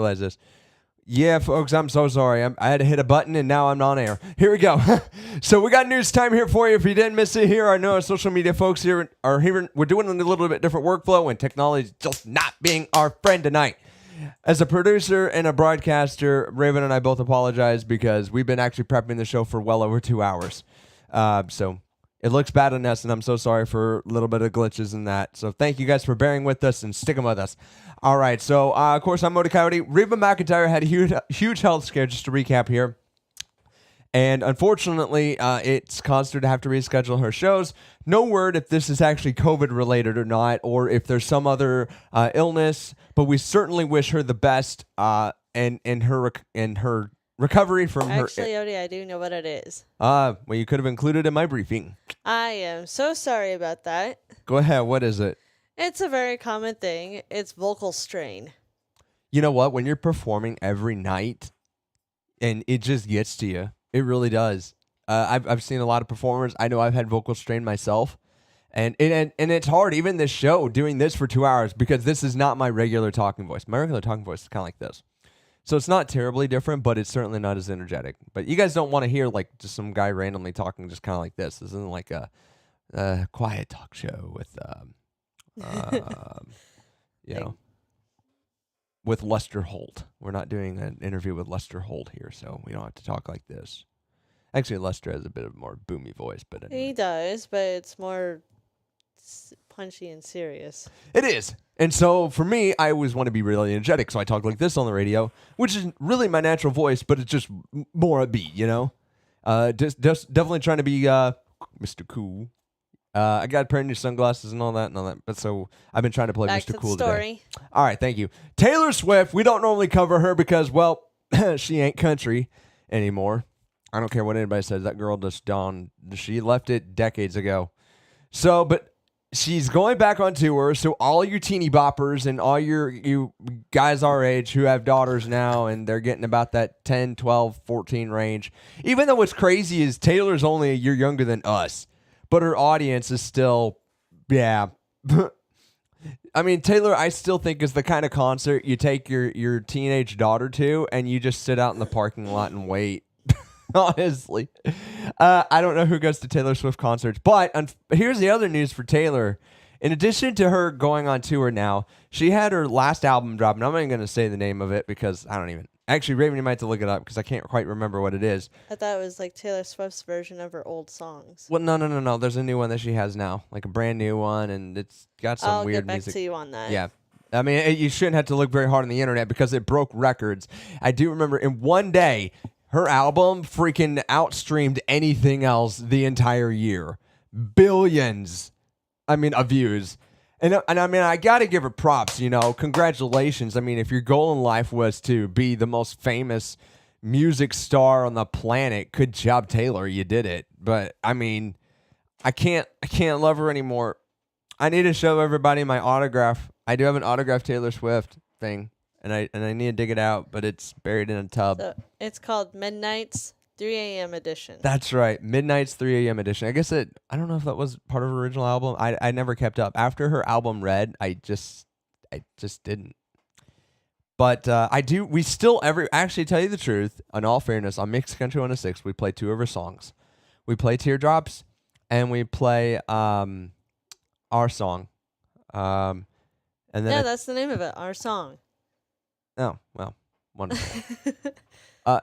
realize this. Yeah, folks, I'm so sorry. I had to hit a button, and now I'm on air. Here we go. So we got news time here for you. If you didn't miss it here, I know our social media folks here are here. We're doing a little bit different workflow, and technology is just not being our friend tonight. As a producer and a broadcaster, Raven and I both apologize because we've been actually prepping the show for well over 2 hours. So it looks bad on us, and I'm so sorry for a little bit of glitches in that. So thank you guys for bearing with us and sticking with us. All right, so of course, I'm Modi Coyote. Reba McEntire had a huge health scare, just to recap here. And unfortunately, it's caused her to have to reschedule her shows. No word if this is actually COVID-related or not, or if there's some other illness. But we certainly wish her the best in her recovery from her. Actually, Odie, I do know what it is. Well, you could have included in my briefing. I am so sorry about that. Go ahead. What is it? It's a very common thing. It's vocal strain. You know what? When you're performing every night, and it just gets to you. It really does. I've seen a lot of performers. I know I've had vocal strain myself, and it's hard. Even this show, doing this for 2 hours, because this is not my regular talking voice. My regular talking voice is kind of like this, so it's not terribly different, but it's certainly not as energetic. But you guys don't want to hear like just some guy randomly talking, just kind of like this. This isn't like a quiet talk show with you know. With Lester Holt. We're not doing an interview with Lester Holt here, so we don't have to talk like this. Actually, Lester has a bit of more boomy voice, but anyway. He does, but it's more punchy and serious. It is. And so for me, I always want to be really energetic, so I talk like this on the radio, which is really my natural voice, but it's just more upbeat, you know? Just definitely trying to be Mr. Cool. I got a pair of new sunglasses and all that. But so I've been trying to play Back Mr. to the Cool story. today. All right, thank you. Taylor Swift, we don't normally cover her because, well, she ain't country anymore. I don't care what anybody says. That girl just done. She left it decades ago. So, but she's going back on tour. So all you teeny boppers and all you guys our age who have daughters now and they're getting about that 10, 12, 14 range. Even though what's crazy is Taylor's only a year younger than us. But her audience is still, yeah. I mean, Taylor, I still think is the kind of concert you take your teenage daughter to and you just sit out in the parking lot and wait. Honestly. I don't know who goes to Taylor Swift concerts. But here's the other news for Taylor. In addition to her going on tour now, she had her last album drop. And I'm not even going to say the name of it because I don't even. Actually, Raven, you might have to look it up because I can't quite remember what it is. I thought it was like Taylor Swift's version of her old songs. Well, no. There's a new one that she has now, like a brand new one, and it's got some weird music. I'll get back to you on that. Yeah. I mean, you shouldn't have to look very hard on the internet because it broke records. I do remember in one day, her album freaking outstreamed anything else the entire year. Billions, of views. And I mean, I got to give her props, congratulations. I mean, if your goal in life was to be the most famous music star on the planet, good job, Taylor. You did it. But I mean, I can't love her anymore. I need to show everybody my autograph. I do have an autographed Taylor Swift thing, and I need to dig it out, but it's buried in a tub. So it's called Midnight's 3 a.m. edition. That's right. Midnight's 3 a.m. edition. I guess I don't know if that was part of her original album. I never kept up. After her album Red, I just didn't. But we still actually, tell you the truth, in all fairness, on Mixed Country 106, we play two of her songs. We play Teardrops and we play Our Song. And then that's the name of it, Our Song. Oh, well, wonderful.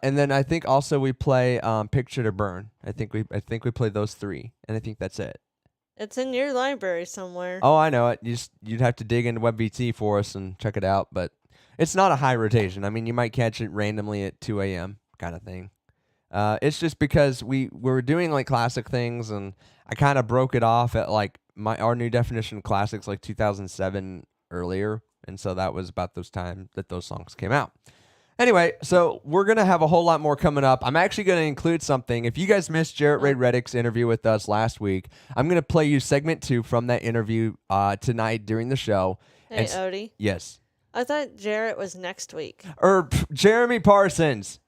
And then I think also we play Picture to Burn. I think we play those three, and I think that's it. It's in your library somewhere. Oh, I know it. You'd have to dig into WebVT for us and check it out, but it's not a high rotation. I mean, you might catch it randomly at 2 a.m. kind of thing. It's just because we were doing like classic things, and I kind of broke it off at like our new definition of classics, like 2007 earlier, and so that was about those times that those songs came out. Anyway, so we're going to have a whole lot more coming up. I'm actually going to include something. If you guys missed Jarrett Ray Reddick's interview with us last week, I'm going to play you segment 2 from that interview tonight during the show. Hey, Odie. Yes. I thought Jarrett was next week. Jeremy Parsons.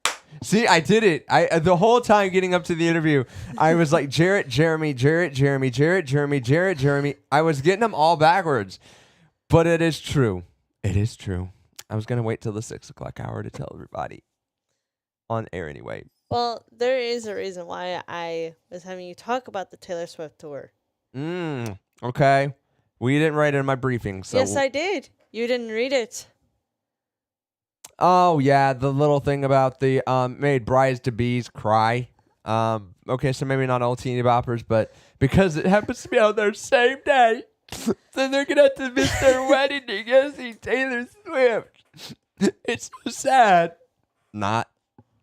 See, I did it. The whole time getting up to the interview, I was like, Jarrett, Jeremy, Jarrett, Jeremy, Jarrett, Jeremy, Jarrett, Jeremy. I was getting them all backwards. But it is true. It is true. I was gonna wait till the 6 o'clock hour to tell everybody on air anyway. Well, there is a reason why I was having you talk about the Taylor Swift tour. Okay. We didn't write it in my briefing, so. Yes, I did. You didn't read it. Oh yeah, the little thing about the made brides to bees cry. Okay, so maybe not all teeny boppers, but because it happens to be on their same day, so they're gonna have to miss their wedding to go see Taylor Swift. It's so sad. Not.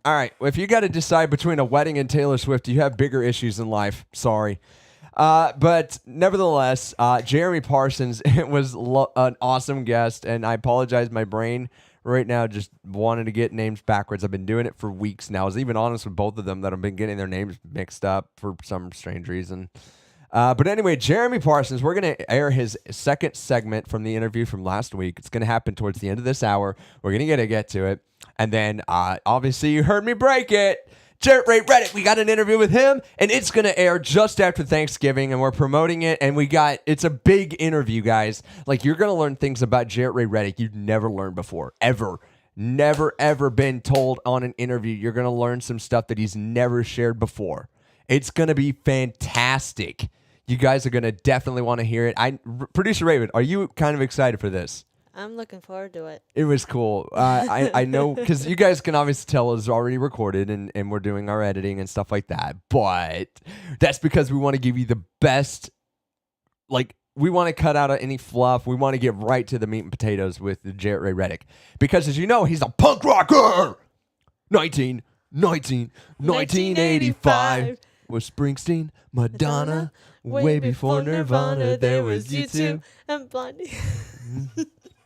All right. Well, if you got to decide between a wedding and Taylor Swift, you have bigger issues in life. Sorry. But nevertheless, Jeremy Parsons was an awesome guest, and I apologize. My brain right now just wanted to get names backwards. I've been doing it for weeks now. I was even honest with both of them that I've been getting their names mixed up for some strange reason. But anyway, Jeremy Parsons, we're going to air his second segment from the interview from last week. It's going to happen towards the end of this hour. We're going to get to it. And then, obviously, you heard me break it. Jarrett Ray Reddick, we got an interview with him, and it's going to air just after Thanksgiving, and we're promoting it, and it's a big interview, guys. Like, you're going to learn things about Jarrett Ray Reddick you've never learned before, ever. Never, ever been told on an interview. You're going to learn some stuff that he's never shared before. It's going to be fantastic. You guys are going to definitely want to hear it. Producer Raven, are you kind of excited for this? I'm looking forward to it. It was cool. I know, because you guys can obviously tell it's already recorded and we're doing our editing and stuff like that. But that's because we want to give you the best, like, we want to cut out any fluff. We want to get right to the meat and potatoes with Jarrett Ray Reddick. Because as you know, he's a punk rocker. 1985 was Springsteen, Madonna, way before Nirvana, there was U2 and Blondie.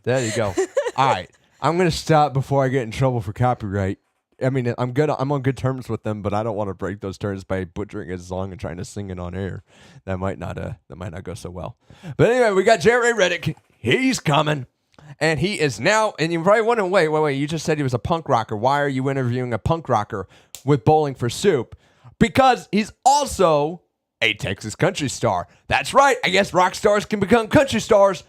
There you go. All right. I'm going to stop before I get in trouble for copyright. I mean, I'm on good terms with them, but I don't want to break those terms by butchering his song and trying to sing it on air. That might not go so well. But anyway, we got Jarrett Ray Reddick. He's coming. And he is now, and you're probably wondering, wait, you just said he was a punk rocker. Why are you interviewing a punk rocker with Bowling for Soup? Because he's also a Texas country star. That's right. I guess rock stars can become country stars.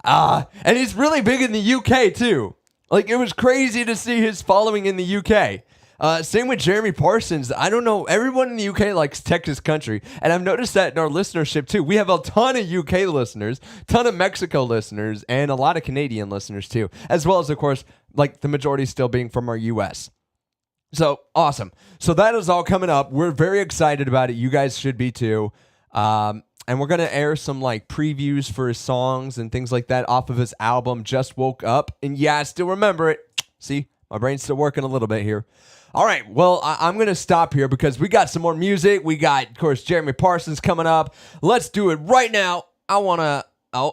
And he's really big in the UK too. Like, it was crazy to see his following in the UK. Same with Jeremy Parsons. I don't know. Everyone in the UK likes Texas country. And I've noticed that in our listenership too. We have a ton of UK listeners, ton of Mexico listeners, and a lot of Canadian listeners too. As well as, of course, like the majority still being from our US. So awesome. So that is all coming up. We're very excited about it. You guys should be too. And we're going to air some like previews for his songs and things like that off of his album, Just Woke Up. And yeah, I still remember it. See, my brain's still working a little bit here. All right, well, I'm going to stop here because we got some more music. We got, of course, Jeremy Parsons coming up. Let's do it right now. I want to,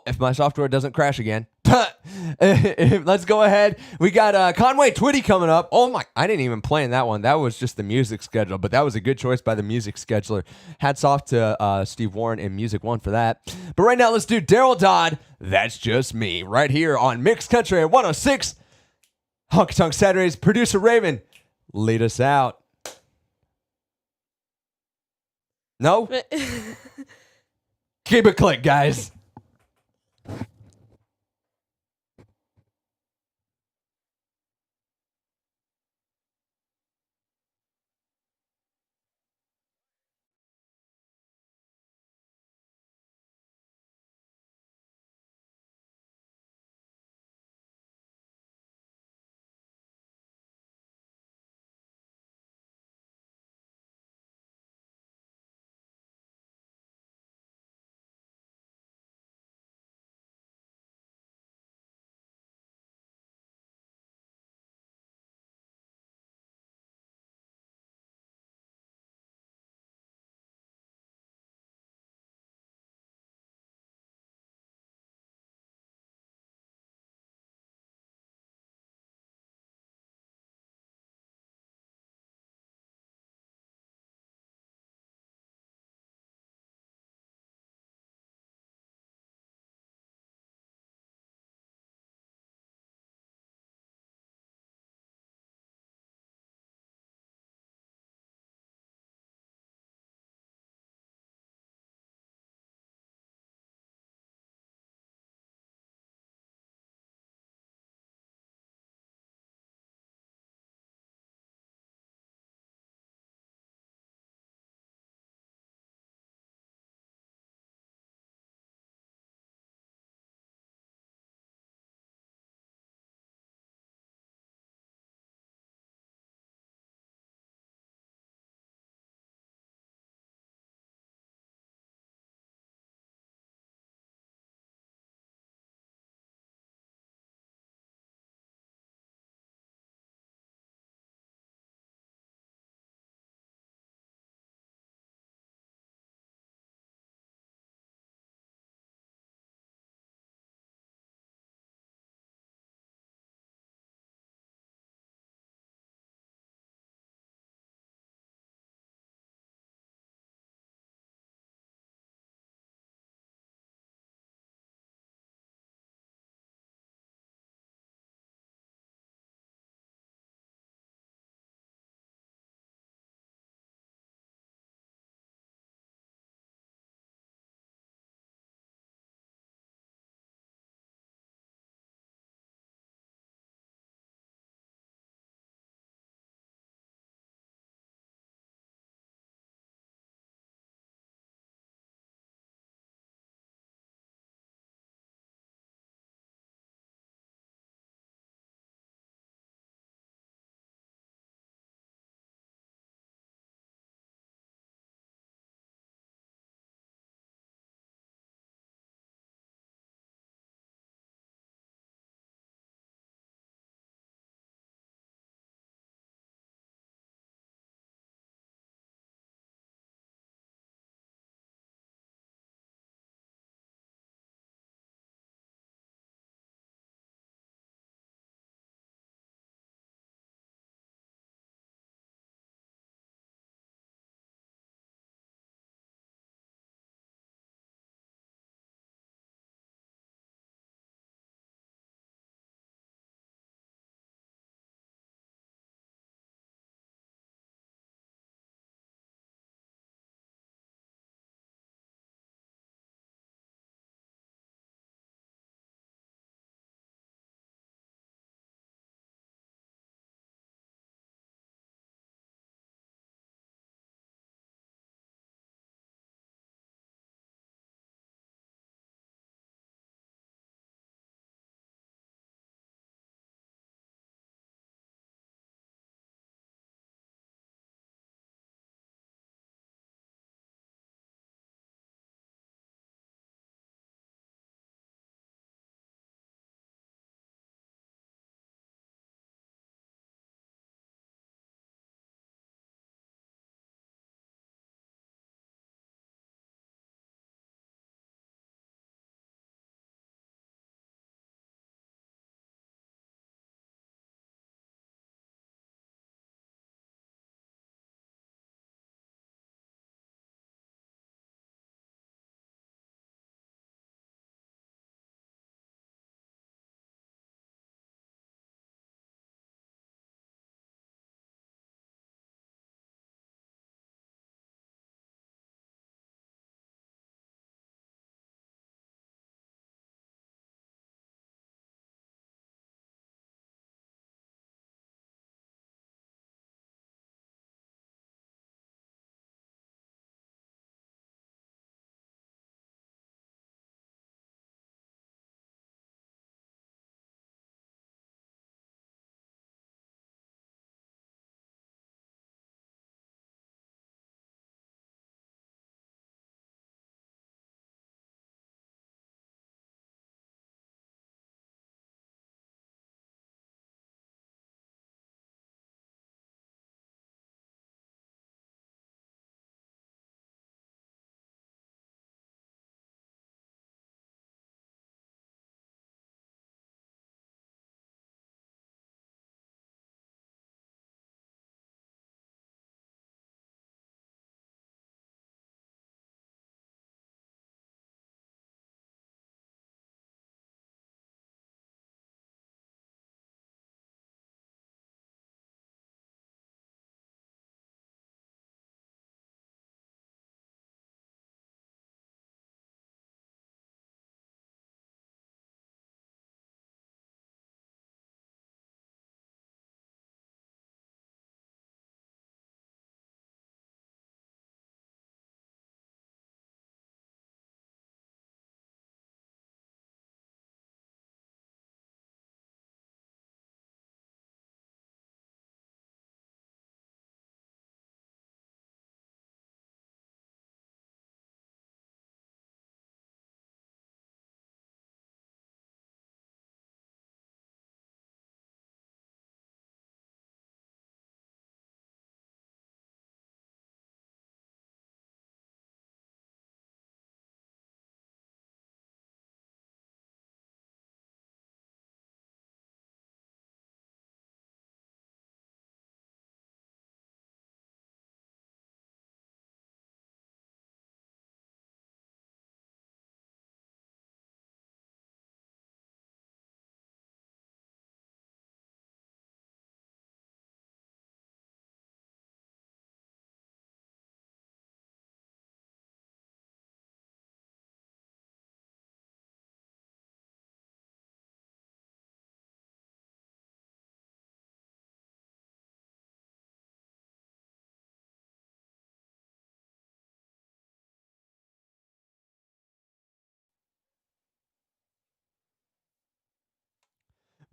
if my software doesn't crash again. Let's go ahead. We got Conway Twitty coming up. Oh my, I didn't even plan that one. That was just the music schedule, but that was a good choice by the music scheduler. Hats off to Steve Warren and Music One for that. But right now, let's do Daryl Dodd. That's Just Me right here on Mixed Country at 106. Honky-Tonk Saturdays. Producer Raven, lead us out. No? Keep it click, guys.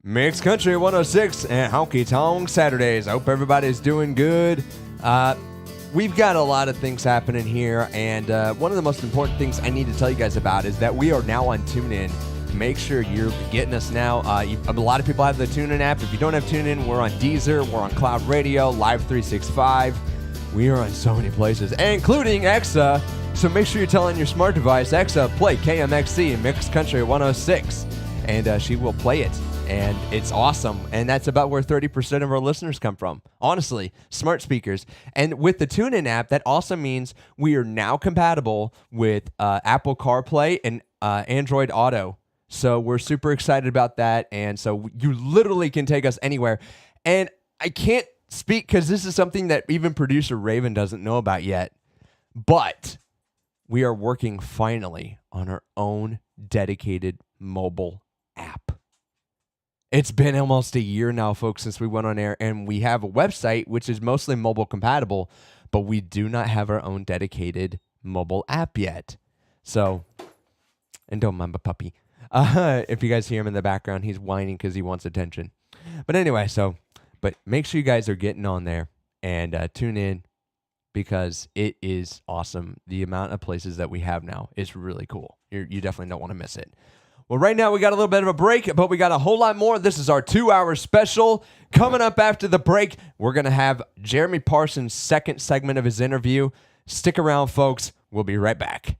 Mixed Country 106 and Honky-Tonk Saturdays. I hope everybody's doing good. We've got a lot of things happening here, and one of the most important things I need to tell you guys about is that we are now on TuneIn. Make sure you're getting us now. A lot of people have the TuneIn app. If you don't have TuneIn, we're on Deezer, we're on Cloud Radio, Live 365. We are on so many places, including Exa. So make sure you're telling your smart device, Exa, play KMXC Mixed Country 106, and she will play it. And it's awesome. And that's about where 30% of our listeners come from. Honestly, smart speakers. And with the TuneIn app, that also means we are now compatible with Apple CarPlay and Android Auto. So we're super excited about that. And so you literally can take us anywhere. And I can't speak because this is something that even producer Raven doesn't know about yet. But we are working finally on our own dedicated mobile app. It's been almost a year now, folks, since we went on air, and we have a website which is mostly mobile compatible, but we do not have our own dedicated mobile app yet. So, and don't mind my puppy. If you guys hear him in the background, he's whining because he wants attention. But anyway, but make sure you guys are getting on there and tune in because it is awesome. The amount of places that we have now is really cool. You definitely don't want to miss it. Well, right now we got a little bit of a break, but we got a whole lot more. This is our 2-hour special. Coming up after the break, we're going to have Jeremy Parsons' second segment of his interview. Stick around, folks. We'll be right back.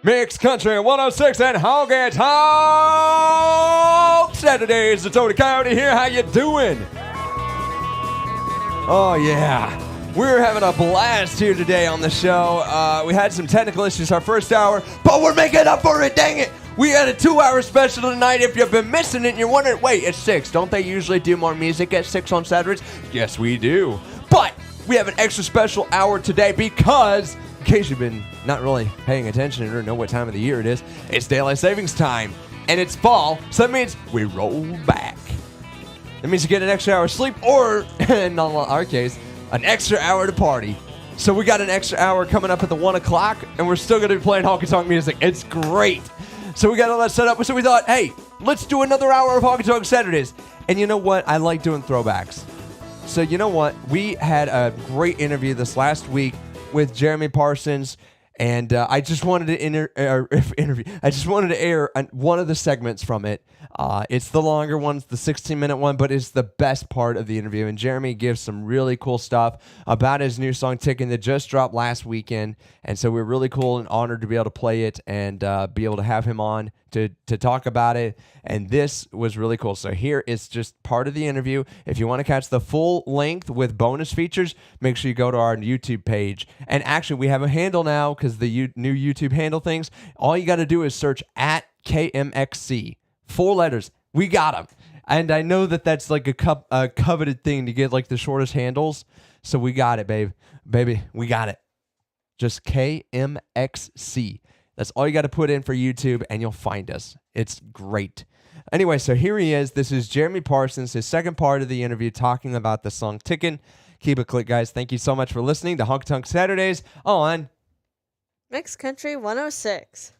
Mixed Country 106 and Honky-Tonk Saturdays. It's Tony Coyote here. How you doing? Oh, yeah. We're having a blast here today on the show. We had some technical issues our first hour, but we're making up for it, dang it. We had a 2-hour special tonight. If you've been missing it and you're wondering, wait, it's 6. Don't they usually do more music at 6 on Saturdays? Yes, we do. But we have an extra special hour today because, in case you've been not really paying attention or know what time of the year it is, it's daylight savings time. And it's fall, so that means we roll back. That means you get an extra hour of sleep or, in our case, an extra hour to party. So we got an extra hour coming up at the 1 o'clock, and we're still going to be playing honky-tonk music. It's great. So we got all that set up. So we thought, hey, let's do another hour of Honky-Tonk Saturdays. And you know what? I like doing throwbacks. So you know what? We had a great interview this last week with Jeremy Parsons, and I just wanted to interview. I just wanted to air one of the segments from it. It's the longer one, it's the 16-minute one, but it's the best part of the interview. And Jeremy gives some really cool stuff about his new song "Ticking" that just dropped last weekend. And so we're really cool and honored to be able to play it and be able to have him on to talk about it. And this was really cool. So here is just part of the interview. If you want to catch the full length with bonus features, make sure you go to our YouTube page. And actually, we have a handle now because the new YouTube handle things. All you got to do is search at KMXC. 4 letters. We got them. And I know that that's like a coveted thing to get like the shortest handles. So we got it, baby. We got it. Just KMXC. That's all you got to put in for YouTube and you'll find us. It's great. Anyway, so here he is. This is Jeremy Parsons, his second part of the interview, talking about the song "Tickin'." Keep it click, guys. Thank you so much for listening to Honky-Tonk Saturdays on Mixed Country 106.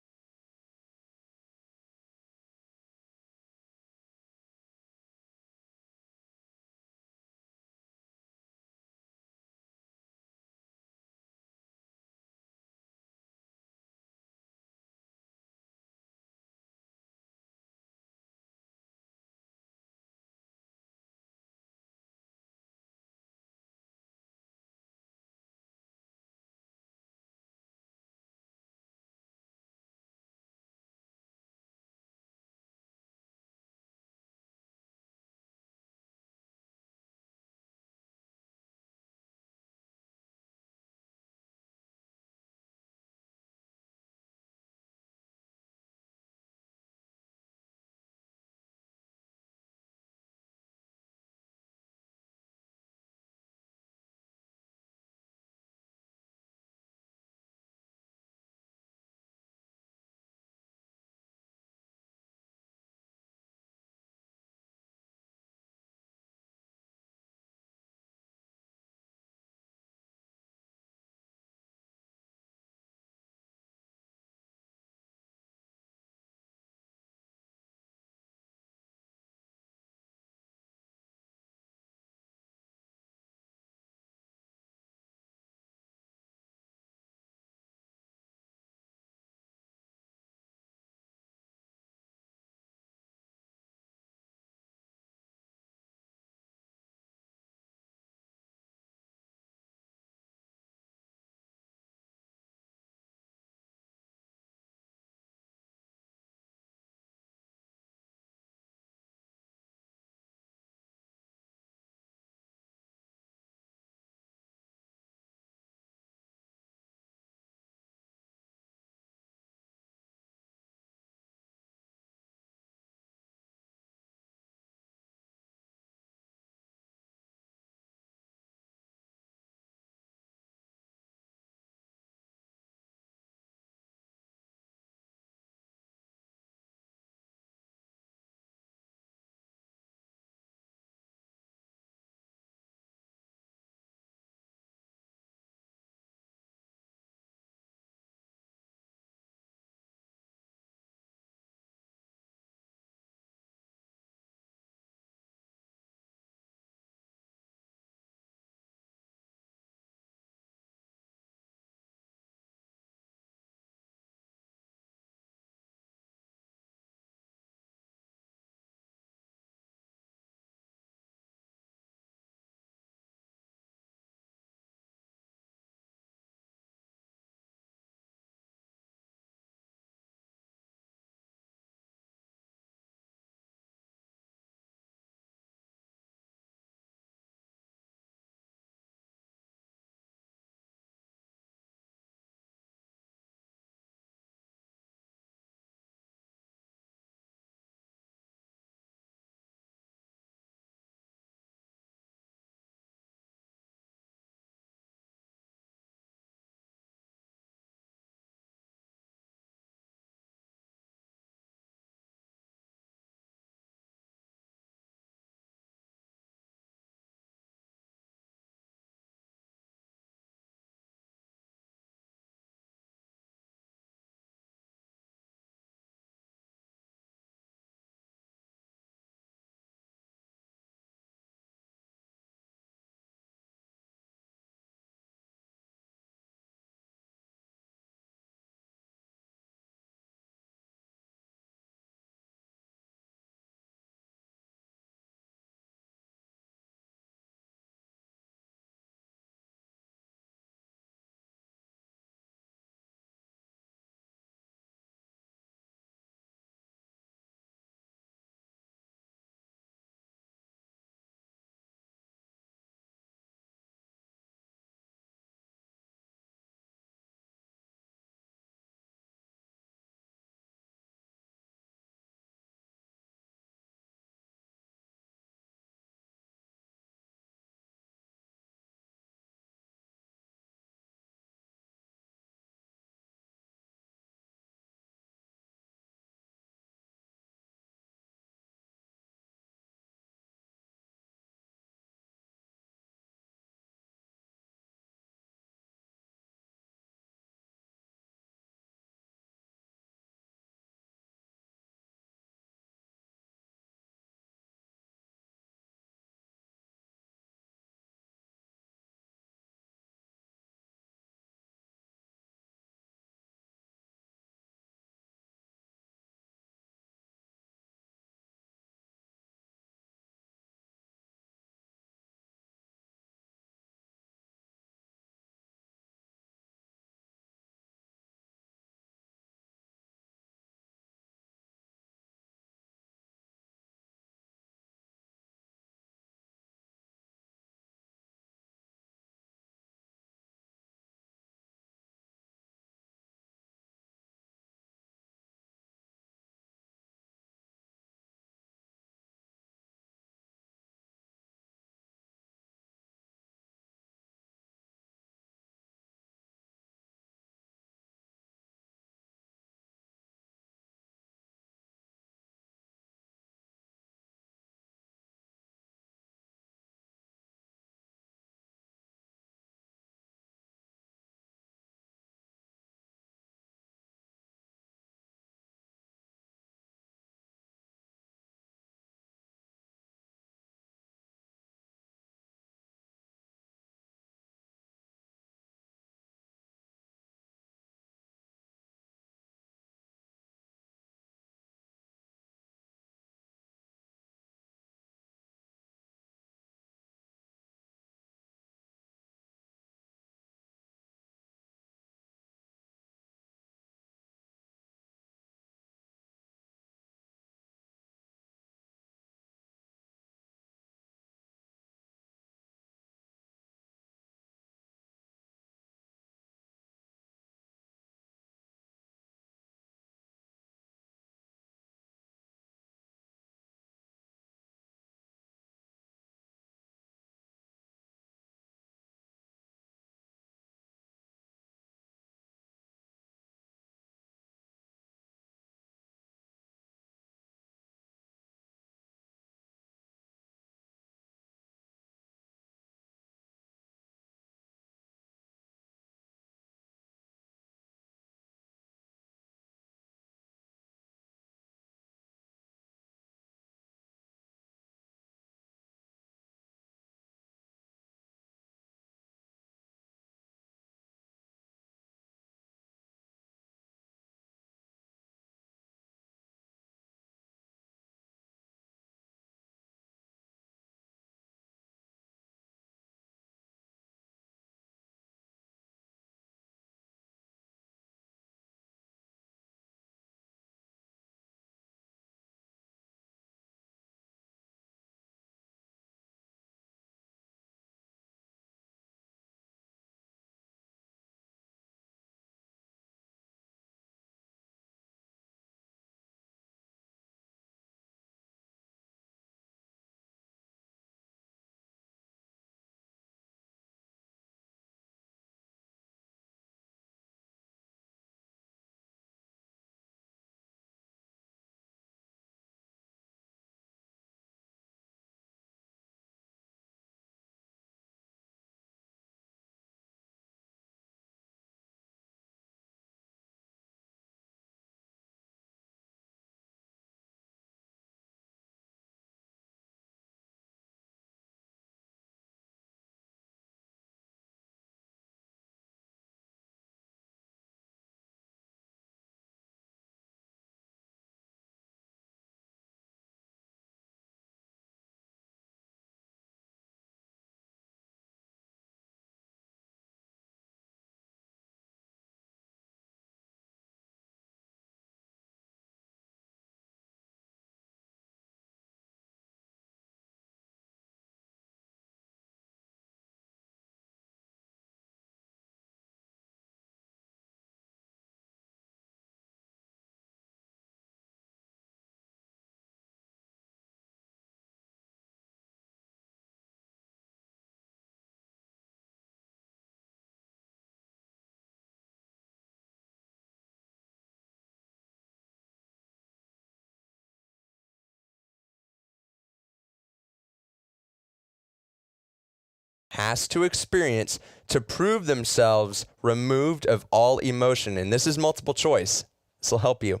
has to experience to prove themselves removed of all emotion? And this is multiple choice. This will help you.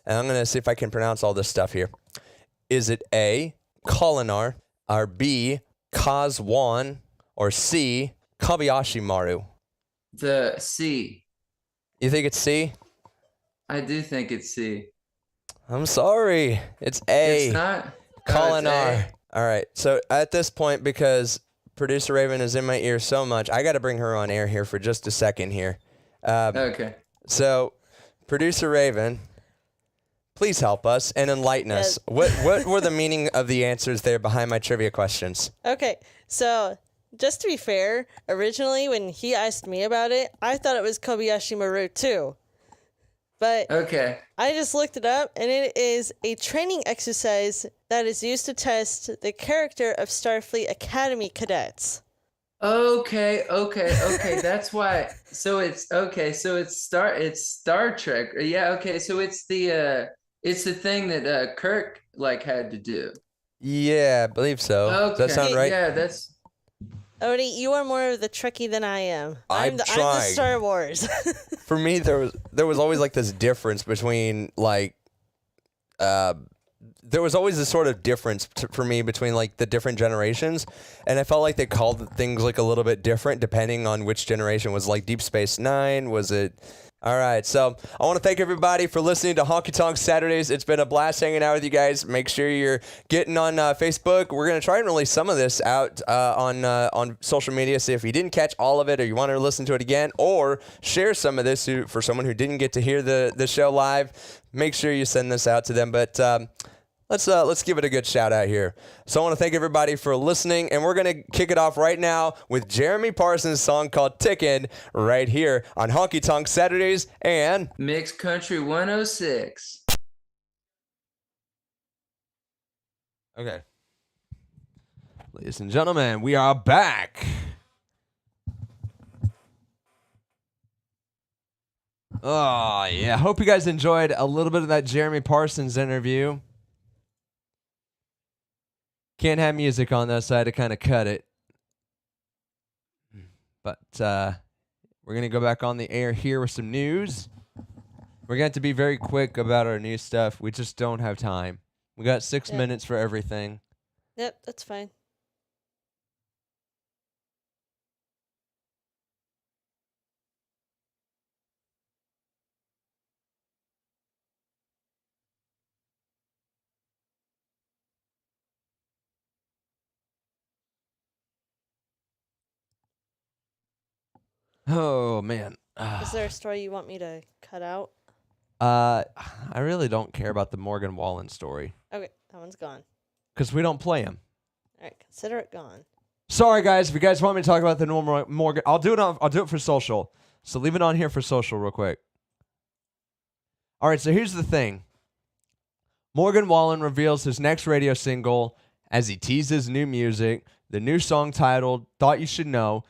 And I'm going to see if I can pronounce all this stuff here. Is it A, Kolinar, or B, Kazwan, or C, Kobayashi Maru? The C. You think it's C? I do think it's C. I'm sorry. It's A. It's not? Kolinar. All right. So at this point, because producer Raven is in my ear so much, I got to bring her on air here for just a second here. Okay. So, producer Raven, please help us and enlighten us. What were the meaning of the answers there behind my trivia questions? Okay, so just to be fair, originally when he asked me about it, I thought it was Kobayashi Maru too. But Okay. I just looked it up, and it is a training exercise that is used to test the character of Starfleet Academy cadets. Okay. That's why. So it's okay. So it's Star Trek. Yeah. Okay. So it's the thing that Kirk had to do. Yeah, I believe so. Okay. Does that sound right? Yeah. That's. Odie, you are more of the Trekkie than I am. I'm the trying. Star Wars. For me, there was always like this difference between there was always this sort of difference for me between like the different generations, and I felt like they called things like a little bit different depending on which generation. Was like Deep Space Nine? Was it? All right, so I want to thank everybody for listening to Honky-Tonk Saturdays. It's been a blast hanging out with you guys. Make sure you're getting on Facebook. We're going to try and release some of this out on social media. So if you didn't catch all of it or you want to listen to it again or share some of this for someone who didn't get to hear the show live, make sure you send this out to them. But let's give it a good shout out here. So I want to thank everybody for listening, and we're going to kick it off right now with Jeremy Parsons' song called Tickin' right here on Honky Tonk Saturdays and Mixed Country 106. Okay. Ladies and gentlemen, we are back. Oh, yeah. Hope you guys enjoyed a little bit of that Jeremy Parsons interview. Can't have music on that side to kind of cut it. But we're going to go back on the air here with some news. We're going to have to be very quick about our news stuff. We just don't have time. We got 6 minutes for everything. Yep, that's fine. Oh, man. Is there a story you want me to cut out? I really don't care about the Morgan Wallen story Okay, that one's gone. because we don't play him. All right, consider it gone. Sorry, guys. If you guys want me to talk about the normal Morgan, I'll do it for social. So leave it on here for social real quick. All right, so here's the thing. Morgan Wallen reveals his next radio single as he teases new music. The new song titled Thought You Should Know.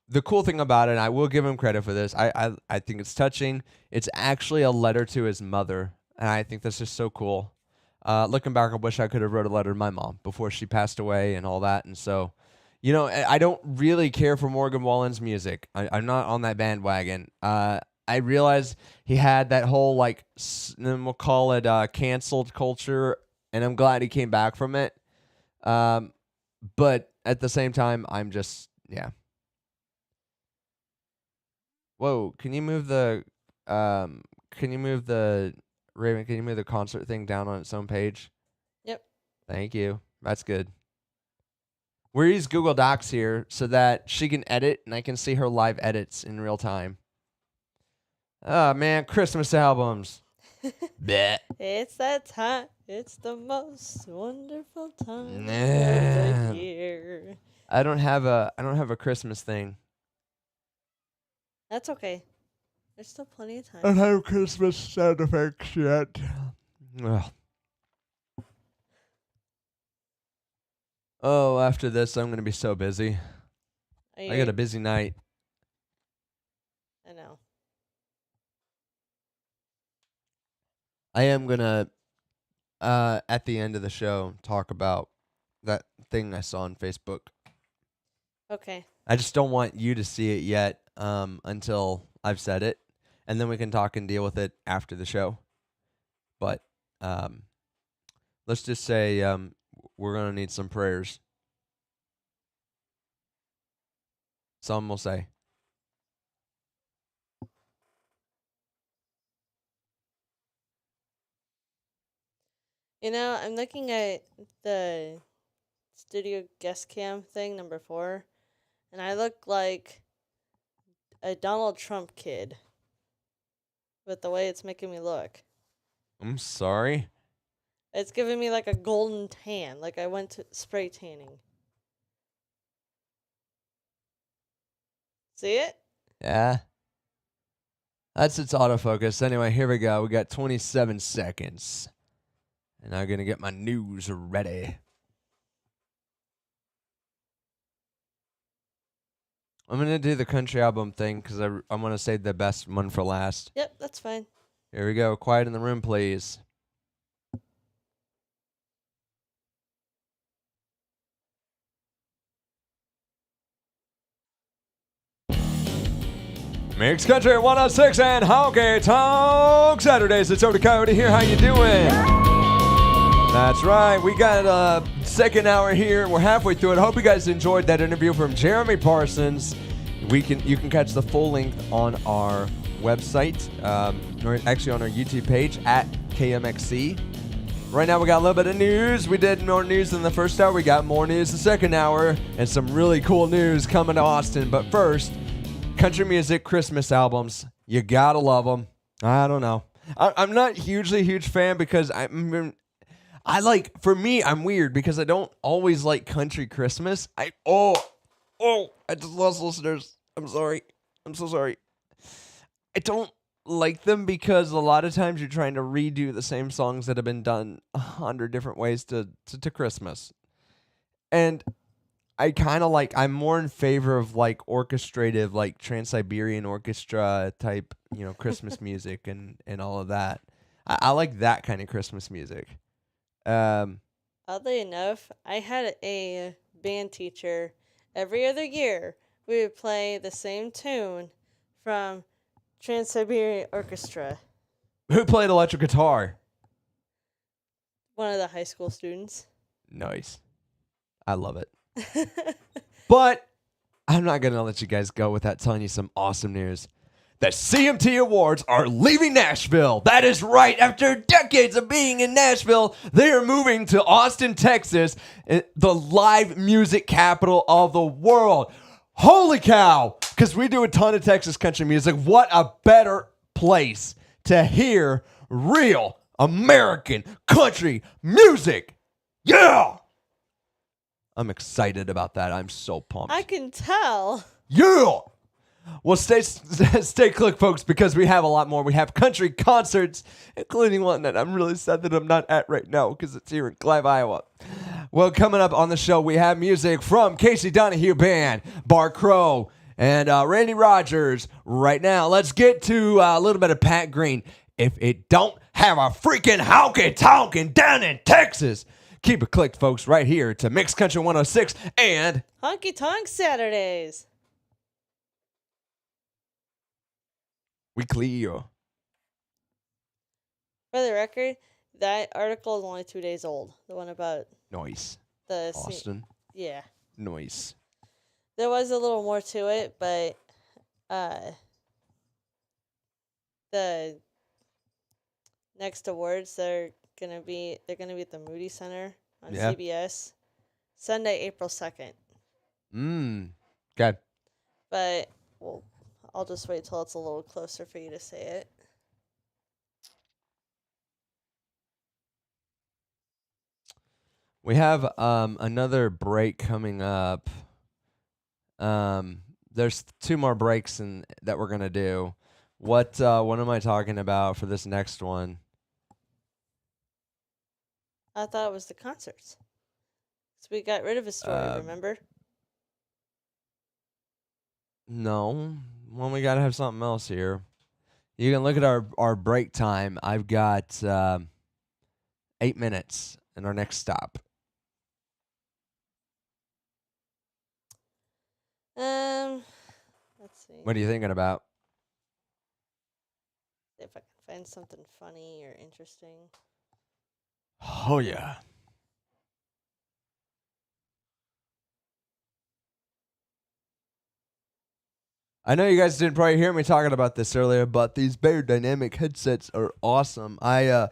The cool thing about it, and I will give him credit for this, I think it's touching. It's actually a letter to his mother, and I think that's just so cool. Looking back, I wish I could have wrote a letter to my mom before she passed away and all that. And so, you know, I don't really care for Morgan Wallen's music. I'm not on that bandwagon. I realized he had that whole, like, we'll call it canceled culture, and I'm glad he came back from it. But at the same time, I'm just, yeah. Whoa, can you move the Raven, can you move the concert thing down on its own page? Yep. Thank you. That's good. We use Google Docs here so that she can edit and I can see her live edits in real time. Oh man, Christmas albums. Bet. It's that time. It's the most wonderful time Nah. of the year. I don't have a Christmas thing. That's okay. There's still plenty of I time. don't have Christmas sound effects yet. Ugh. Oh, after this, I'm going to be so busy. I got a busy night. I know. I am going to, at the end of the show, talk about that thing I saw on Facebook. Okay. I just don't want you to see it yet until I've said it, and then we can talk and deal with it after the show. But um, let's just say we're going to need some prayers. Some will say. You know, I'm looking at the studio guest cam thing, number 4, and I look like a Donald Trump kid with the way it's making me look. I'm sorry. It's giving me like a golden tan, like I went to spray tanning. See it? Yeah. That's its autofocus. Anyway, here we go. We got 27 seconds. And I'm going to get my news ready. I'm going to do the country album thing because I'm going to save the best one for last. Yep, that's fine. Here we go. Quiet in the room, please. Mixed Country 106 and Honky-Tonk Saturdays. It's Odie Coyote here. How you doing? That's right. We got a second hour here. We're halfway through it. I hope you guys enjoyed that interview from Jeremy Parsons. You can catch the full length on our website, or actually on our YouTube page at KMXC. Right now we got a little bit of news. We did more news than the first hour. We got more news the second hour, and some really cool news coming to Austin. But first, country music Christmas albums. You gotta love them. I don't know. I'm not hugely huge fan because for me, I'm weird because I don't always like country Christmas. I just lost listeners. I'm sorry. I'm so sorry. I don't like them because a lot of times you're trying to redo the same songs that have been done 100 different ways to Christmas. And I kind of I'm more in favor of like orchestrative, like Trans-Siberian Orchestra type, Christmas music and all of that. I like that kind of Christmas music. Oddly enough, I had a band teacher. Every other year, we would play the same tune from Trans-Siberian Orchestra. Who played electric guitar? One of the high school students. Nice. I love it. But I'm not going to let you guys go without telling you some awesome news. The CMT Awards are leaving Nashville. That is right. After decades of being in Nashville, they are moving to Austin, Texas, the live music capital of the world. Holy cow. Because we do a ton of Texas country music. What a better place to hear real American country music. Yeah. I'm excited about that. I'm so pumped. I can tell. Yeah. Well, stay click, folks, because we have a lot more. We have country concerts, including one that I'm really sad that I'm not at right now because it's here in Clive, Iowa. Well, coming up on the show, we have music from Casey Donahue Band, Bar Crow, and Randy Rogers. Right now, let's get to a little bit of Pat Green. If it don't have a freaking honky-tonkin' down in Texas. Keep it clicked, folks, right here to Mixed Country 106 and Honky-Tonk Saturdays. We clear. For the record, that article is only 2 days old. The one about Noise. the Austin. Yeah. Noise. There was a little more to it, but the next awards they're gonna be at the Moody Center on CBS Sunday, April 2nd. Okay. But I'll just wait till it's a little closer for you to say it. We have another break coming up. There's 2 more breaks that we're gonna do. What am I talking about for this next one? I thought it was the concerts. So we got rid of a story, remember? No. Well, we gotta have something else here. You can look at our break time. I've got 8 minutes in our next stop. Let's see. What are you thinking about? If I can find something funny or interesting. Oh, yeah. I know you guys didn't probably hear me talking about this earlier, but these Bear Dynamic headsets are awesome. I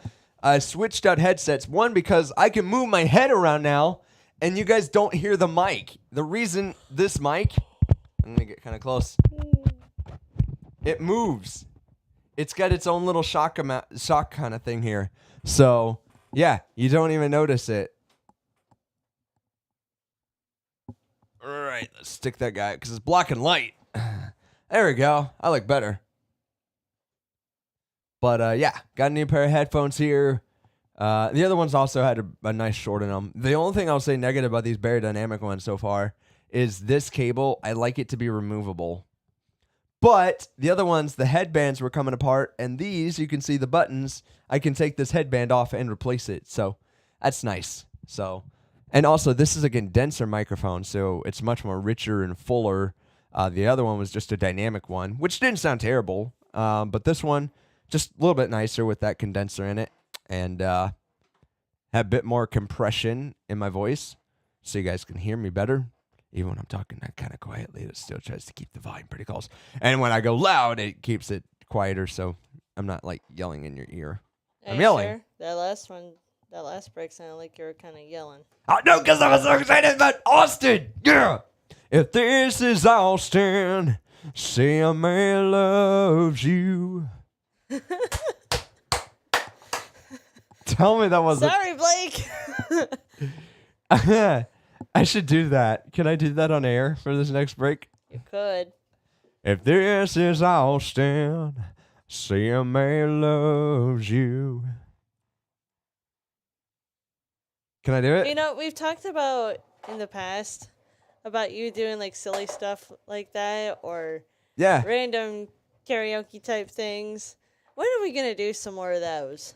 switched out headsets, one because I can move my head around now, and you guys don't hear the mic. The reason this mic, I'm going to get kind of close, it moves. It's got its own little shock kind of thing here. So, yeah, you don't even notice it. All right, let's stick that guy, because it's blocking light. There we go. I look better. But, yeah, got a new pair of headphones here. The other ones also had a nice short in them. The only thing I'll say negative about these Bear Dynamic ones so far is this cable. I like it to be removable. But the other ones, the headbands were coming apart. And these, you can see the buttons. I can take this headband off and replace it. So that's nice. So, and also, this is a condenser microphone. So it's much more richer and fuller. The other one was just a dynamic one, which didn't sound terrible. But this one, just a little bit nicer with that condenser in it. And have a bit more compression in my voice so you guys can hear me better. Even when I'm talking kind of quietly, it still tries to keep the volume pretty close. And when I go loud, it keeps it quieter so I'm not like yelling in your ear. I'm yelling. Sure? That last break sounded like you were kind of yelling. Oh, no, because I was so excited about Austin. Yeah. If this is Austin, say a man loves you. Tell me that wasn't. Sorry, Blake. I should do that. Can I do that on air for this next break? You could. If this is Austin, say a man loves you. Can I do it? You know, we've talked about in the past about you doing like silly stuff like that or Yeah. random karaoke type things. When are we gonna do some more of those?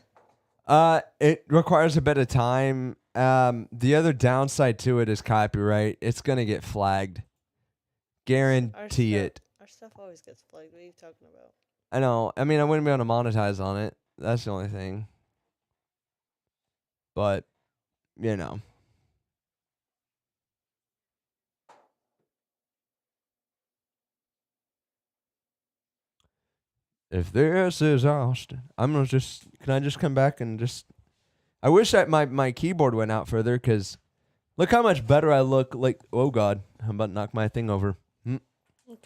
It requires a bit of time. The other downside to it is copyright. It's gonna get flagged. Guarantee it. Our stuff always gets flagged. What are you talking about? I know. I mean, I wouldn't be able to monetize on it. That's the only thing. But, you know. If this is Austin, I'm gonna just. Can I just come back and just? I wish that my keyboard went out further because, look how much better I look. Like, oh God, I'm about to knock my thing over.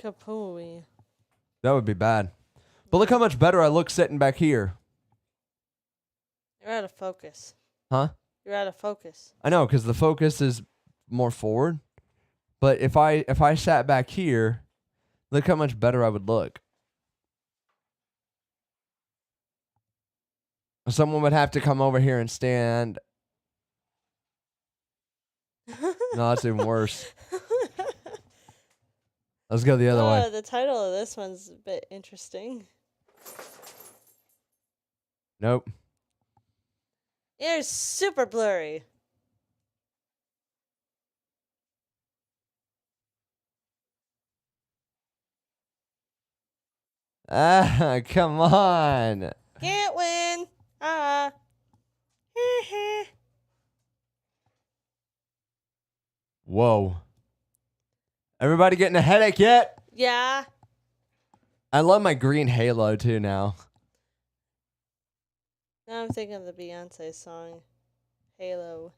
Kapooey. That would be bad. But look how much better I look sitting back here. You're out of focus. Huh? You're out of focus. I know, because the focus is more forward. But if I sat back here, look how much better I would look. Someone would have to come over here and stand. No, that's even worse. Let's go the other way. The title of this one's a bit interesting. Nope. It's super blurry. Ah, come on. Can't win. Whoa. Everybody getting a headache yet? Yeah. I love my green halo too now. Now I'm thinking of the Beyonce song, Halo.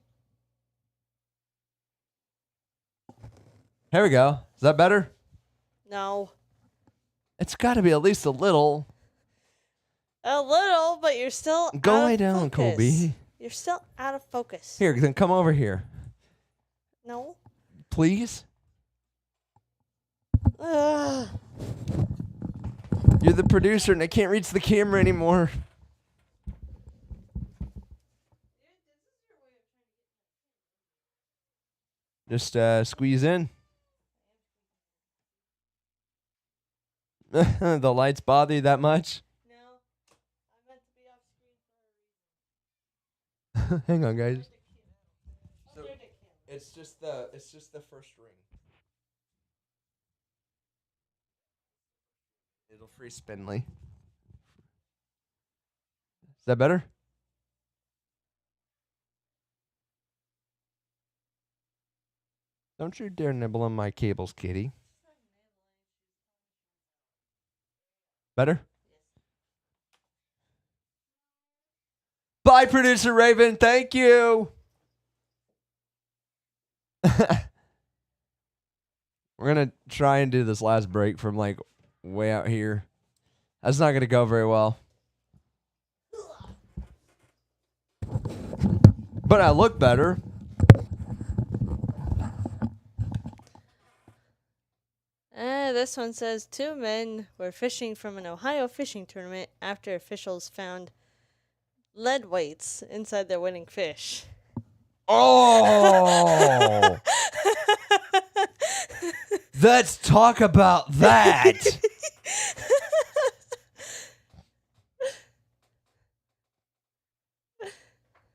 Here we go. Is that better? No. It's got to be at least a little. A little, but you're still Go out lay of down, focus. Colby. You're still out of focus. Here, then come over here. No. Please? Ugh. You're the producer and I can't reach the camera anymore. Just squeeze in. The lights bother you that much? No. I meant to be off screen for a reason. Hang on, guys. So, It's just the first ring. It'll free spindly. Is that better? Don't you dare nibble on my cables, kitty. Better? Bye, producer Raven. Thank you. We're going to try and do this last break from like way out here. That's not going to go very well. But I look better. This one says 2 men were fishing from an Ohio fishing tournament after officials found lead weights inside their winning fish. Oh! Let's talk about that.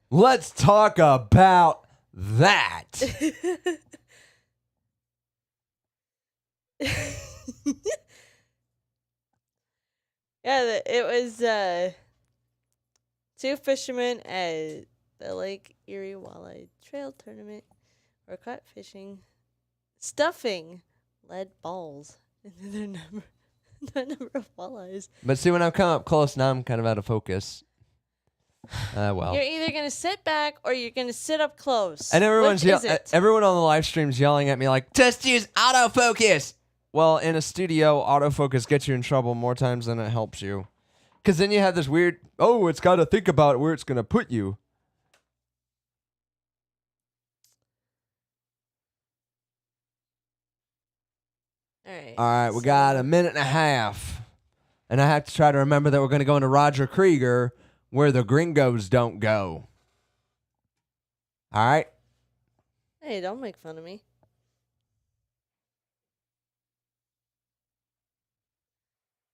Let's talk about that. Yeah, it was 2 fishermen at the Lake Erie Walleye Trail Tournament were caught fishing, stuffing lead balls into the number of walleyes. But see, when I come up close, now I'm kind of out of focus. Well. You're either going to sit back or you're going to sit up close. And everyone on the live stream's yelling at me like, just use autofocus. Well, in a studio, autofocus gets you in trouble more times than it helps you. Because then you have this weird, it's got to think about where it's going to put you. All right, we got a minute and a half. And I have to try to remember that we're going to go into Roger Krieger, where the gringos don't go. All right? Hey, don't make fun of me.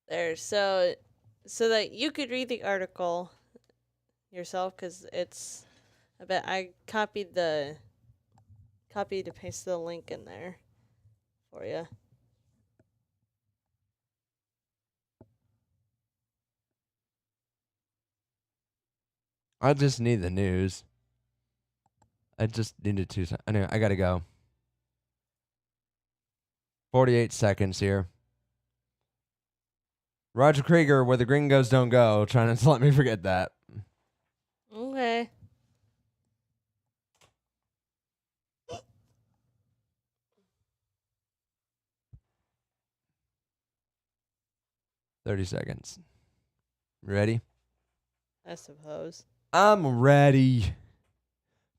There, so that you could read the article yourself, because it's, I copied and pasted the link in there for you. I just need the news. I just needed to. Anyway, I gotta go. 48 seconds here. Roger Krieger, where the gringos don't go. Trying to let me forget that. Okay. $30 seconds. Ready? I suppose. I'm ready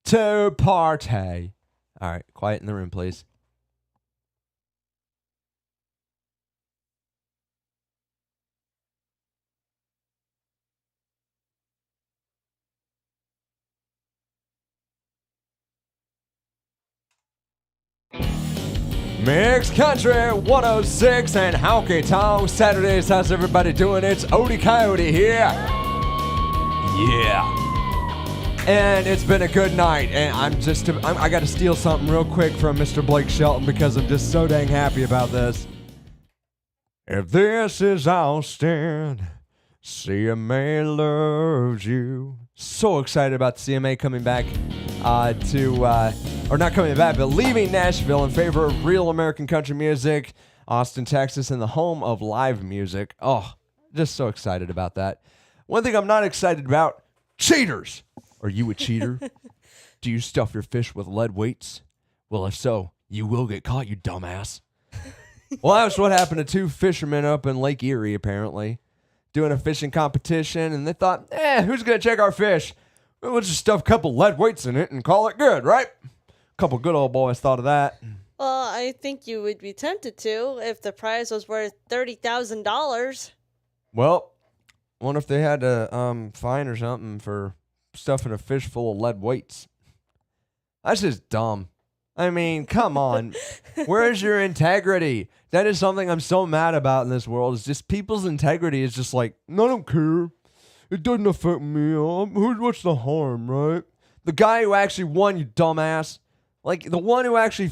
to party. All right, quiet in the room, please. Mixed Country 106 and Honky-Tonk Saturdays. How's everybody doing? It's Odie Coyote here. Yeah. And it's been a good night. And I got to steal something real quick from Mr. Blake Shelton because I'm just so dang happy about this. If this is Austin, CMA loves you. So excited about the CMA coming back or not coming back, but leaving Nashville in favor of real American country music, Austin, Texas, and the home of live music. Oh, just so excited about that. One thing I'm not excited about, cheaters. Are you a cheater? Do you stuff your fish with lead weights? Well, if so, you will get caught, you dumbass. Well, that's what happened to 2 fishermen up in Lake Erie, apparently, doing a fishing competition, and they thought, who's going to check our fish? We'll just stuff a couple lead weights in it and call it good, right? A couple good old boys thought of that. Well, I think you would be tempted to if the prize was worth $30,000. Well, I wonder if they had a fine or something for stuffing a fish full of lead weights. That's just dumb. I mean, come on. Where's your integrity? That is something I'm so mad about in this world. Is just people's integrity is just like, I don't care. It doesn't affect me. What's the harm, right? The guy who actually won, you dumbass. Like, the one who actually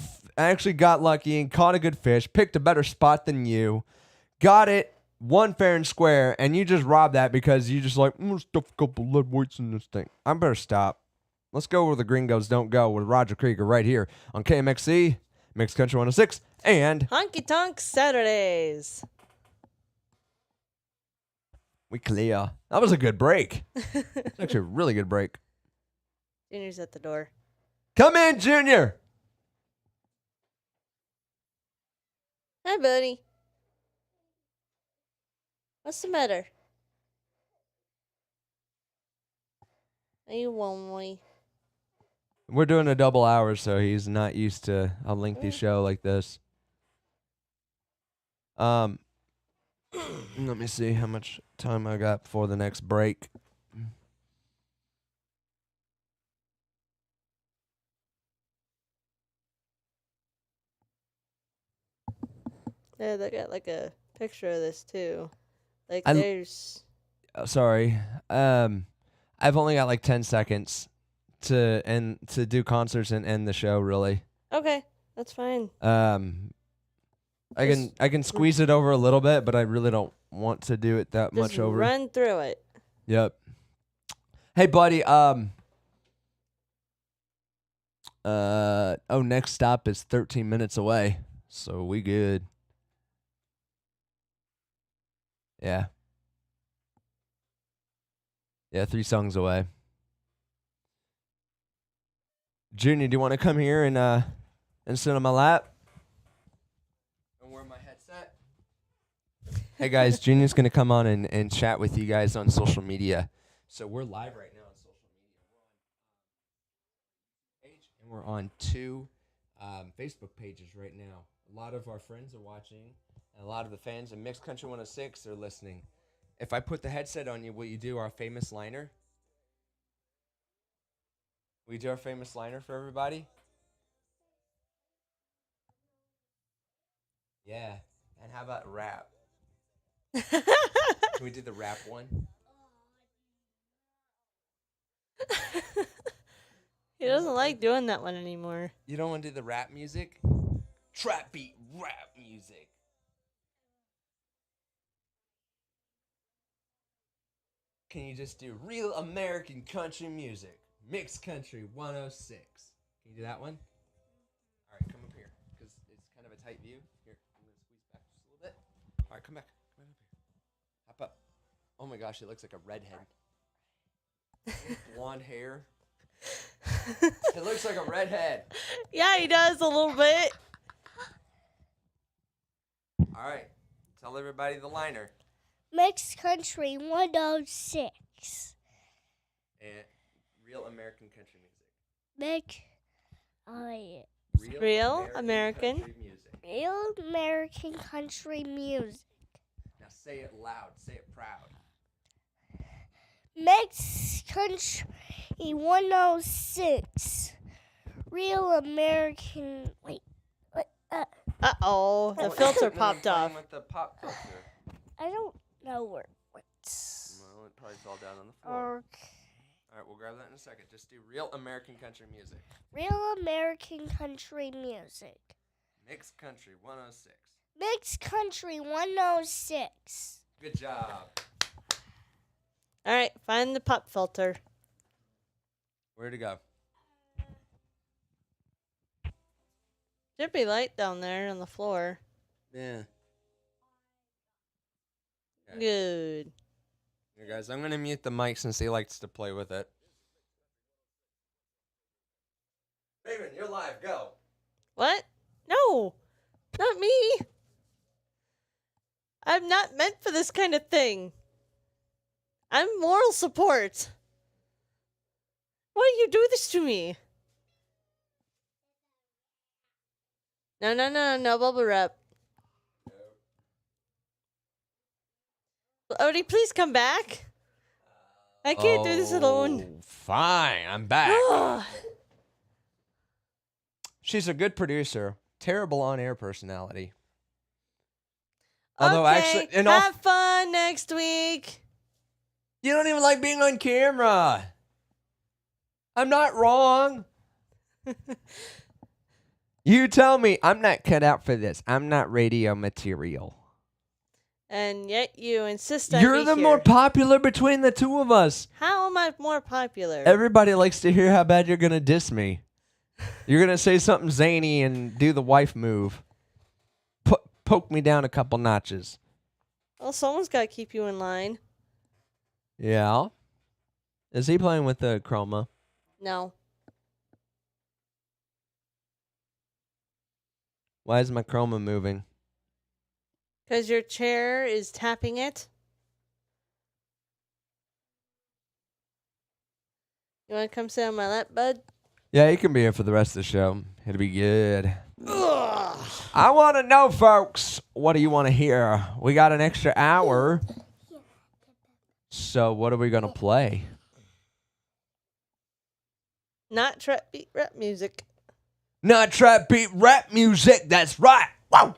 got lucky and caught a good fish, picked a better spot than you, got it, one fair and square, and you just rob that because you just like, stuff a couple lead weights in this thing. I better stop. Let's go where the gringos don't go with Roger Krieger right here on KMXC, Mixed Country 106, and Honky-Tonk Saturdays. we clear. That was a good break. It's actually a really good break. Junior's at the door. Come in, Junior. Hi, buddy. What's the matter? Are you lonely? We're doing a double hour, so he's not used to a lengthy show like this. Let me see how much time I got before the next break. Yeah, they got like a picture of this too. Like I l- there's. Sorry. I've only got like 10 seconds to do concerts and end the show, really. Okay, that's fine. I can squeeze it over a little bit, but I really don't want to do it that Just much over. run through it. Yep. Hey, buddy. Next stop is 13 minutes away, so we good. Yeah. Yeah, 3 songs away. Junior, do you want to come here and sit on my lap? And wear my headset? Hey guys, Junior's gonna come on and chat with you guys on social media. So we're live right now on social media. We're on 2 Facebook pages right now. A lot of our friends are watching, and a lot of the fans of Mixed Country 106 are listening. If I put the headset on you, will you do our famous liner? Will you do our famous liner for everybody? Yeah. And how about rap? Can we do the rap one? He doesn't like doing that one anymore. You don't want to do the rap music? Trap beat rap music. Can you just do real American country music? Mixed Country 106. Can you do that one? All right, come up here because it's kind of a tight view. Here, I'm going to squeeze back just a little bit. All right, come back. Come up here. Hop up. Oh my gosh, it looks like a redhead. Blonde hair. It looks like a redhead. Yeah, he does a little bit. All right, tell everybody the liner. Mixed Country 106. And real American country Make music. Real American. Country music. real American country music. Now say it loud. Say it proud. Mixed Country 106. Real American. Wait. Uh-oh, the filter popped off. With the pop filter. I don't know where it went. Well, it probably fell down on the floor. Okay. All right, we'll grab that in a second. Just do real American country music. Real American country music. Mixed Country 106. Mixed Country 106. Good job. All right, find the pop filter. Where'd it go? Should be light down there on the floor. Yeah. Okay. Good. Here, guys, I'm going to mute the mic since he likes to play with it. Raven, you're live. Go. What? No, not me. I'm not meant for this kind of thing. I'm moral support. Why do you do this to me? No bubble wrap. Odie, please come back. I can't do this alone. Fine, I'm back. She's a good producer. Terrible on-air personality. Although okay, actually, have fun next week. You don't even like being on camera. I'm not wrong. You tell me I'm not cut out for this. I'm not radio material. and yet you insist I You're be the here. more popular between the two of us. How am I more popular? Everybody likes to hear how bad you're going to diss me. You're going to say something zany and do the wife move. Poke me down a couple notches. Well, someone's got to keep you in line. Yeah. Is he playing with the chroma? No. Why is my chroma moving? Because your chair is tapping it. You want to come sit on my lap, bud? Yeah, you can be here for the rest of the show. It'll be good. Ugh. I want to know, folks, what do you want to hear? We got an extra hour. So what are we going to play? Not trap beat rap music. Not trap beat rap music. That's right. Wow.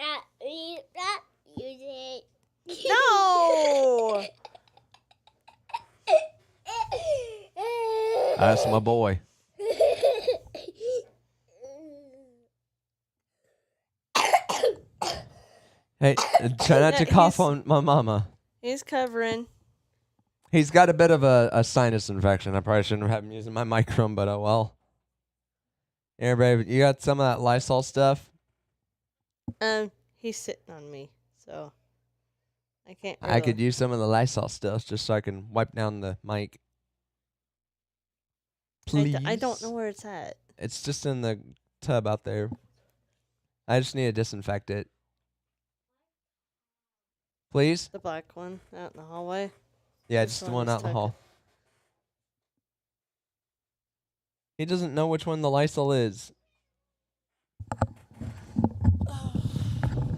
Rap music. No! That's my boy. Hey, try not to cough on my mama. He's covering. He's got a bit of a sinus infection. I probably shouldn't have him using my microphone, but oh well. Here, babe, you got some of that Lysol stuff? He's sitting on me, so I can't. I could use some of the Lysol stuff just so I can wipe down the mic. Please. I don't know where it's at. It's just in the tub out there. I just need to disinfect it. Please? The black one out in the hallway. Yeah, This just the one one is out in the tucked. hall. He doesn't know which one the Lysol is.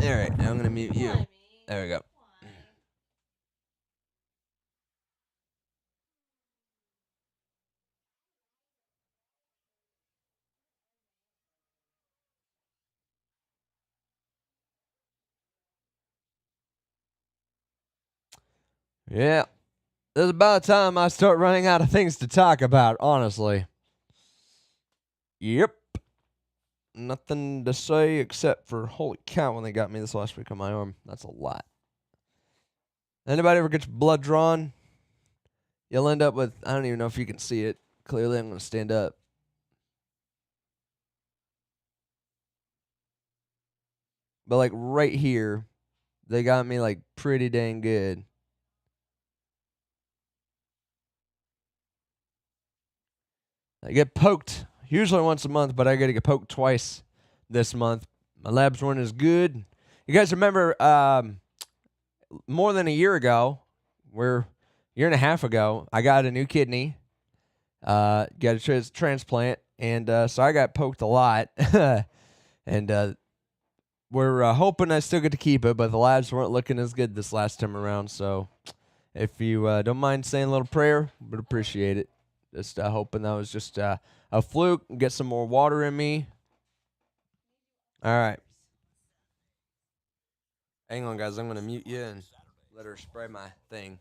Alright, now I'm going to mute you. There we go. Yeah. There's about time I start running out of things to talk about, honestly. Yep. Nothing to say except for holy cow when they got me this last week on my arm. That's a lot. Anybody ever get your blood drawn? You'll end up with, I don't even know if you can see it. Clearly, I'm going to stand up. But like right here, they got me like pretty dang good. I get poked usually once a month, but I got to get poked twice this month. My labs weren't as good. You guys remember more than a year ago, year and a half ago, I got a new kidney. Got a transplant, and so I got poked a lot. And we're hoping I still get to keep it, but the labs weren't looking as good this last time around. So if you don't mind saying a little prayer, would appreciate it. Just hoping that was just a fluke. Get some more water in me. All right. Hang on, guys. I'm going to mute you and let her spray my thing.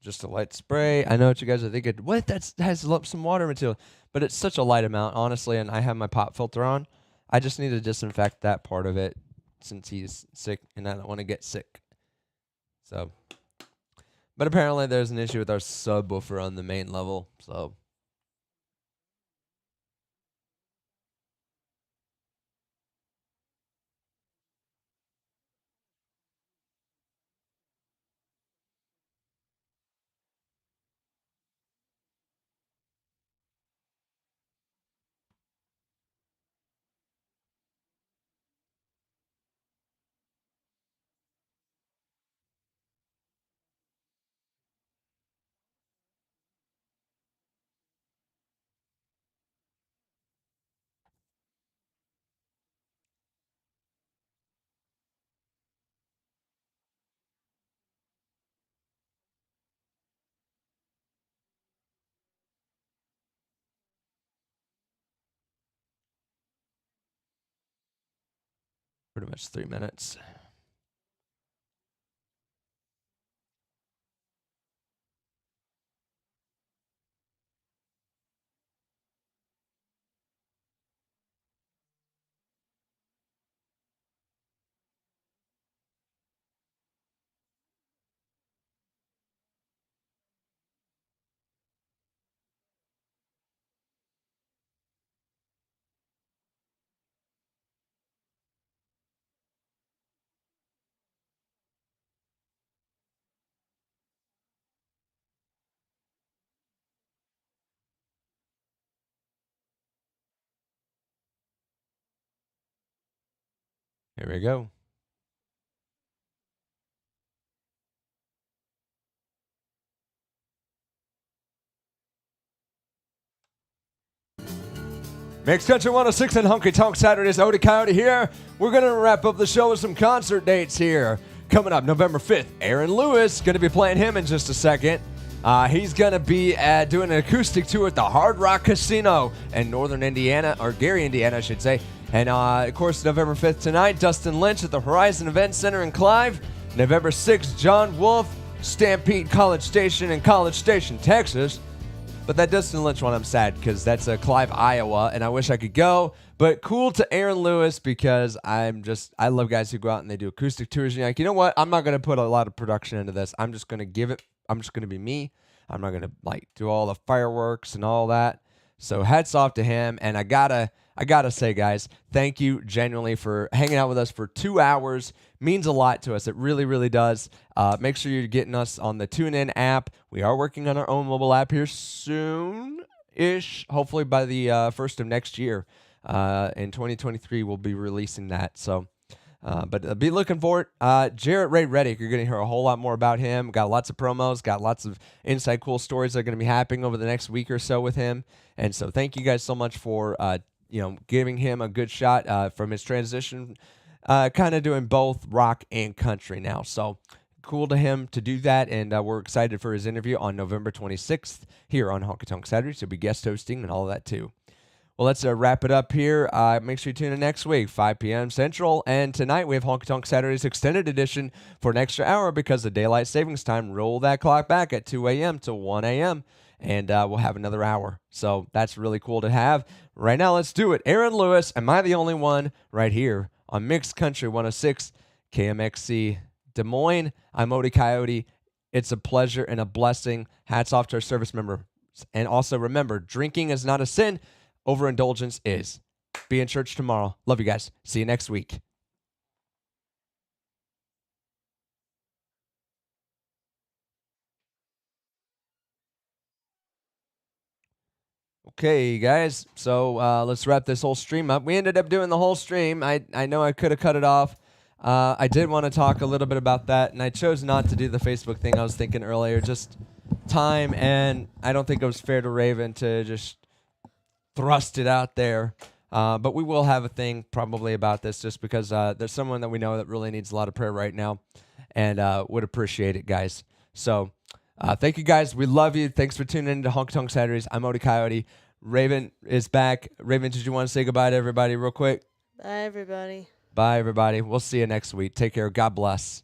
Just a light spray. I know what you guys are thinking. What? That has some water material. But it's such a light amount, honestly, and I have my pop filter on. I just need to disinfect that part of it since he's sick, and I don't want to get sick. So, but apparently there's an issue with our subwoofer on the main level, so. Pretty much 3 minutes. Here we go. Mixed Country 106 and Honky-Tonk Saturdays. Odie Coyote here. We're going to wrap up the show with some concert dates here. Coming up November 5th, Aaron Lewis. Going to be playing him in just a second. He's going to be doing an acoustic tour at the Hard Rock Casino in Northern Indiana, or Gary, Indiana, I should say. And, of course, November 5th tonight, Dustin Lynch at the Horizon Event Center in Clive. November 6th, John Wolfe, Stampede College Station in College Station, Texas. But that Dustin Lynch one, I'm sad because that's Clive, Iowa, and I wish I could go. But cool to Aaron Lewis because I love guys who go out and they do acoustic tours. And you're like, you know what? I'm not going to put a lot of production into this. I'm just going to give it. I'm just going to be me. I'm not going to do all the fireworks and all that. So hats off to him. And I gotta say, guys, thank you genuinely for hanging out with us for 2 hours. Means a lot to us. It really, really does. Make sure you're getting us on the TuneIn app. We are working on our own mobile app here soon-ish. Hopefully by the first of next year. In 2023, we'll be releasing that. So, but be looking for it. Jarrett Ray Reddick, you're going to hear a whole lot more about him. Got lots of promos, got lots of inside cool stories that are going to be happening over the next week or so with him. And so thank you guys so much for giving him a good shot from his transition, kind of doing both rock and country now. So cool to him to do that, and we're excited for his interview on November 26th here on Honky-Tonk Saturdays. He'll be guest hosting and all of that too. Well, let's wrap it up here. Make sure you tune in next week, 5 p.m. Central. And tonight we have Honky-Tonk Saturdays Extended Edition for an extra hour because of Daylight Savings Time. Roll that clock back at 2 a.m. to 1 a.m. And we'll have another hour. So that's really cool to have. Right now, let's do it. Aaron Lewis, Am I the Only One? Right here on Mixed Country 106 KMXC Des Moines. I'm Odie Coyote. It's a pleasure and a blessing. Hats off to our service members. And also remember, drinking is not a sin. Overindulgence is. Be in church tomorrow. Love you guys. See you next week. Okay, guys. So let's wrap this whole stream up. We ended up doing the whole stream. I know I could have cut it off. I did want to talk a little bit about that, and I chose not to do the Facebook thing I was thinking earlier. Just time, and I don't think it was fair to Raven to just thrust it out there. But we will have a thing probably about this just because there's someone that we know that really needs a lot of prayer right now and would appreciate it, guys. So thank you, guys. We love you. Thanks for tuning in to Honky-Tonk Saturdays. I'm Odie Coyote. Raven is back. Raven, did you want to say goodbye to everybody real quick? Bye, everybody. Bye, everybody. We'll see you next week. Take care. God bless.